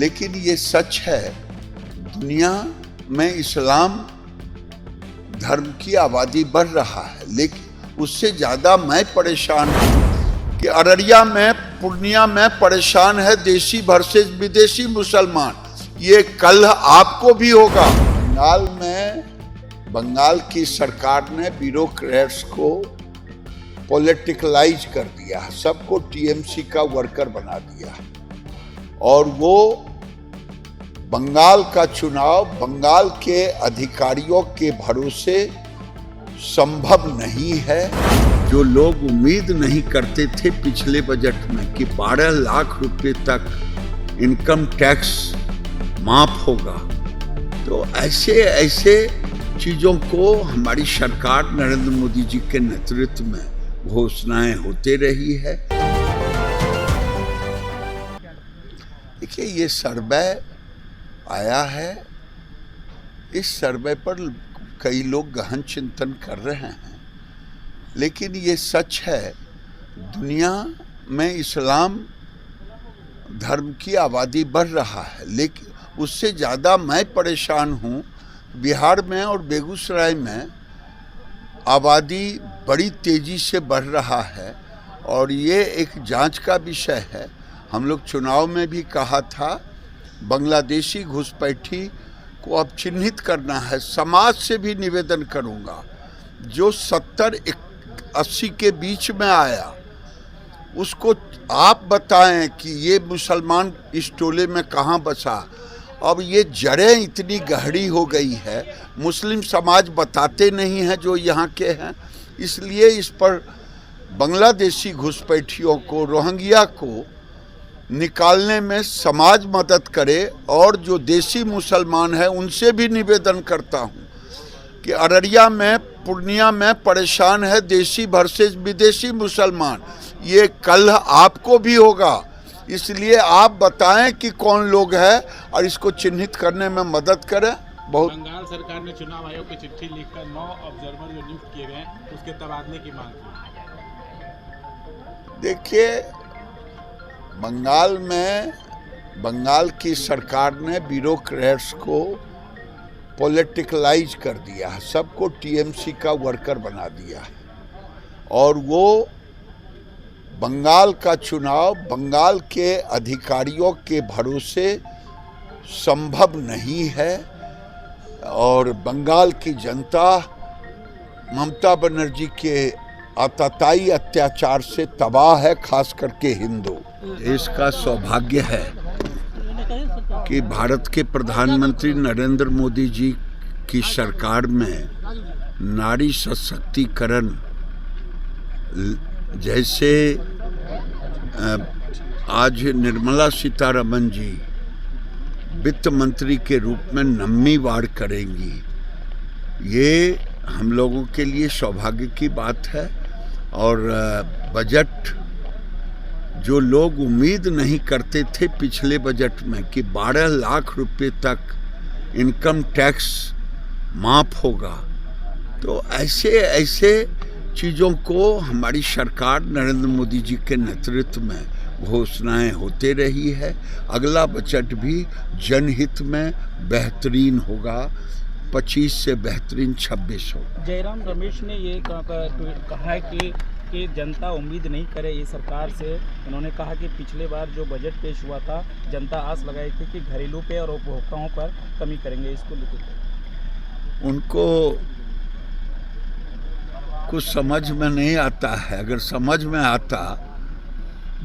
लेकिन ये सच है, दुनिया में इस्लाम धर्म की आबादी बढ़ रहा है, लेकिन उससे ज़्यादा मैं परेशान हूँ कि अररिया में, पूर्णिया में परेशान है देशी वर्सेस विदेशी मुसलमान। ये कल आपको भी होगा। बंगाल की सरकार ने ब्यूरोक्रेट्स को पॉलिटिकलाइज कर दिया, सबको टीएमसी का वर्कर बना दिया और वो बंगाल का चुनाव बंगाल के अधिकारियों के भरोसे संभव नहीं है। जो लोग उम्मीद नहीं करते थे पिछले बजट में कि 12 लाख रुपए तक इनकम टैक्स माफ होगा, तो ऐसे चीजों को हमारी सरकार नरेंद्र मोदी जी के नेतृत्व में घोषणाएं होते रही है। देखिए, ये सर्वे आया है, इस सर्वे पर कई लोग गहन चिंतन कर रहे हैं, लेकिन ये सच है, दुनिया में इस्लाम धर्म की आबादी बढ़ रहा है, लेकिन उससे ज़्यादा मैं परेशान हूँ बिहार में और बेगूसराय में आबादी बड़ी तेज़ी से बढ़ रहा है और ये एक जांच का विषय है। हम लोग चुनाव में भी कहा था बांग्लादेशी घुसपैठी को अब चिन्हित करना है। समाज से भी निवेदन करूंगा, जो 70-80 के बीच में आया उसको आप बताएं कि ये मुसलमान इस टोले में कहाँ बसा। अब ये जड़ें इतनी गहरी हो गई है, मुस्लिम समाज बताते नहीं हैं जो यहाँ के हैं, इसलिए इस पर बांग्लादेशी घुसपैठियों को, रोहिंग्या को निकालने में समाज मदद करे। और जो देसी मुसलमान हैं उनसे भी निवेदन करता हूँ कि अररिया में, पूर्णिया में परेशान है देशी वर्सेस विदेशी मुसलमान। ये कल आपको भी होगा, इसलिए आप बताएं कि कौन लोग हैं और इसको चिन्हित करने में मदद करें। बंगाल सरकार ने चुनाव आयोग की चिट्ठी लिखकर 9 ऑब्जर्वर जो नियुक्त किए गए उसके तबादले की मांग की। देखिए, बंगाल की सरकार ने ब्यूरोक्रेट्स को पॉलिटिकलाइज कर दिया, सबको टीएमसी का वर्कर बना दिया और वो बंगाल का चुनाव बंगाल के अधिकारियों के भरोसे संभव नहीं है और बंगाल की जनता ममता बनर्जी के आतताई अत्याचार से तबाह है, खास करके हिंदू। इसका सौभाग्य है कि भारत के प्रधानमंत्री नरेंद्र मोदी जी की सरकार में नारी सशक्तिकरण, जैसे आज निर्मला सीतारमण जी वित्त मंत्री के रूप में 9वीं बार करेंगी, ये हम लोगों के लिए सौभाग्य की बात है। और बजट, जो लोग उम्मीद नहीं करते थे पिछले बजट में कि 12 लाख रुपए तक इनकम टैक्स माफ होगा, तो ऐसे चीज़ों को हमारी सरकार नरेंद्र मोदी जी के नेतृत्व में घोषणाएं होते रही है। अगला बजट भी जनहित में बेहतरीन होगा, 25 से बेहतरीन 26 होगा। जयराम रमेश ने ये कहा है कि जनता उम्मीद नहीं करे ये सरकार से। उन्होंने कहा कि पिछले बार जो बजट पेश हुआ था, जनता आस लगाई थी कि घरेलू पे और उपभोक्ताओं पर कमी करेंगे, इसको लेकर उनको कुछ समझ में नहीं आता है। अगर समझ में आता,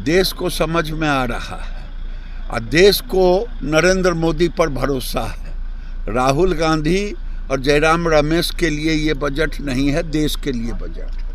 देश को समझ में आ रहा है और देश को नरेंद्र मोदी पर भरोसा है। राहुल गांधी और जयराम रमेश के लिए ये बजट नहीं है, देश के लिए बजट है।